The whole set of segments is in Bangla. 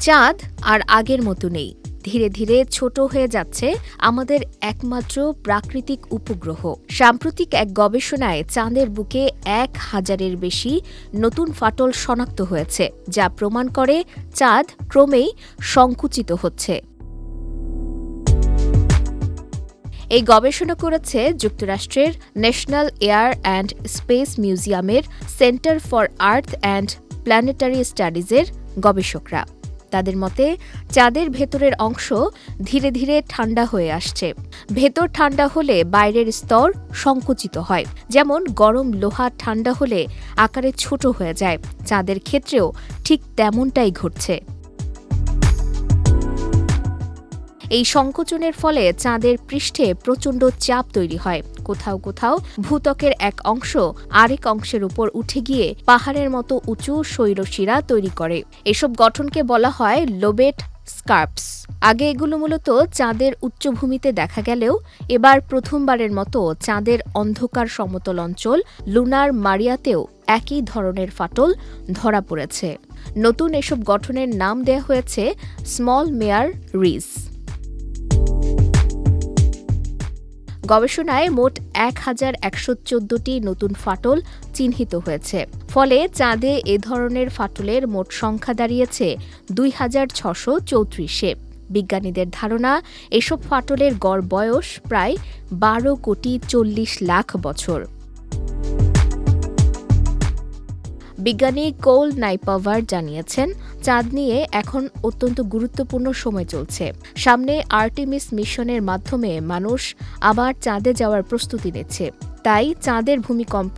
চাঁদ আর আগের মতো নেই। ধীরে ধীরে ছোট হয়ে যাচ্ছে আমাদের একমাত্র প্রাকৃতিক উপগ্রহ। সাম্প্রতিক এক গবেষণায় চাঁদের বুকে ১,০০০-এর বেশি নতুন ফাটল শনাক্ত হয়েছে, যা প্রমাণ করে চাঁদ ক্রমেই সংকুচিত হচ্ছে। এই গবেষণা করেছে যুক্তরাষ্ট্রের ন্যাশনাল এয়ার অ্যান্ড স্পেস মিউজিয়ামের centre for earth and planetary স্টাডিজের গবেষকরা। তাদের মতে, চাঁদের ভেতরের অংশ ধীরে ধীরে ঠান্ডা হয়ে আসছে। ভেতর ঠান্ডা হলে বাইরের স্তর সংকুচিত হয়, যেমন গরম লোহা ঠান্ডা হলে আকারে ছোট হয়ে যায়। চাঁদের ক্ষেত্রেও ঠিক তেমনটাই ঘটছে। এই সংকোচনের ফলে চাঁদের পৃষ্ঠে প্রচণ্ড চাপ তৈরি হয়। কোথাও কোথাও ভূত্বকের এক অংশ আরেক অংশের উপর উঠে গিয়ে পাহাড়ের মতো উঁচু শৈলশিরা তৈরি করে। এসব গঠনকে বলা হয় লোবেট স্কার্পস। আগে এগুলো মূলত চাঁদের উচ্চভূমিতে দেখা গেলেও এবার প্রথমবারের মতো চাঁদের অন্ধকার সমতল অঞ্চল লুনার মারিয়াতেও একই ধরনের ফাটল ধরা পড়েছে। নতুন এসব গঠনের নাম দেয়া হয়েছে স্মল মেয়ার রিজ। গবেষণায় মোট ১,১১৪টি নতুন ফাটল চিহ্নিত হয়েছে। ফলে চাঁদে এ ধরনের ফাটলের মোট সংখ্যা দাঁড়িয়েছে ২,৬৩৪-এ। বিজ্ঞানীদের ধারণা, এসব ফাটলের গড় বয়স প্রায় ১২,৪০,০০,০০০ বছর। বিজ্ঞানী কোল নাইপাভার জানিয়েছেন, চাঁদ নিয়ে এখন অত্যন্ত গুরুত্বপূর্ণ সময় চলছে। সামনে আর্টেমিস মিশনের মাধ্যমে মানুষ আবার চাঁদে যাওয়ার প্রস্তুতি নিচ্ছে। তাই চাঁদের ভূমিকম্প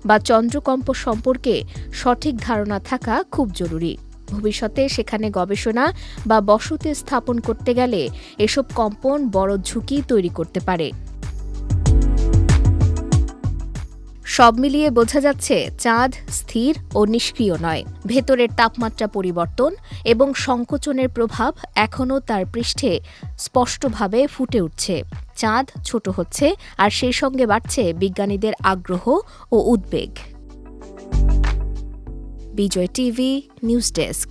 বা চন্দ্রকম্প সম্পর্কে সঠিক ধারণা থাকা খুব জরুরি। ভবিষ্যতে সেখানে গবেষণা বা বসতি স্থাপন করতে গেলে এসব কম্পন বড় ঝুঁকি তৈরি করতে পারে। সব মিলিয়ে বোঝা যাচ্ছে, চাঁদ স্থির ও নিষ্ক্রিয় নয়। ভেতরের তাপমাত্রা পরিবর্তন এবং সংকোচনের প্রভাব এখনও তার পৃষ্ঠে স্পষ্টভাবে ফুটে উঠছে। চাঁদ ছোট হচ্ছে, আর সেই সঙ্গে বাড়ছে বিজ্ঞানীদের আগ্রহ ও উদ্বেগ। বিজয় টিভি নিউজ ডেস্ক।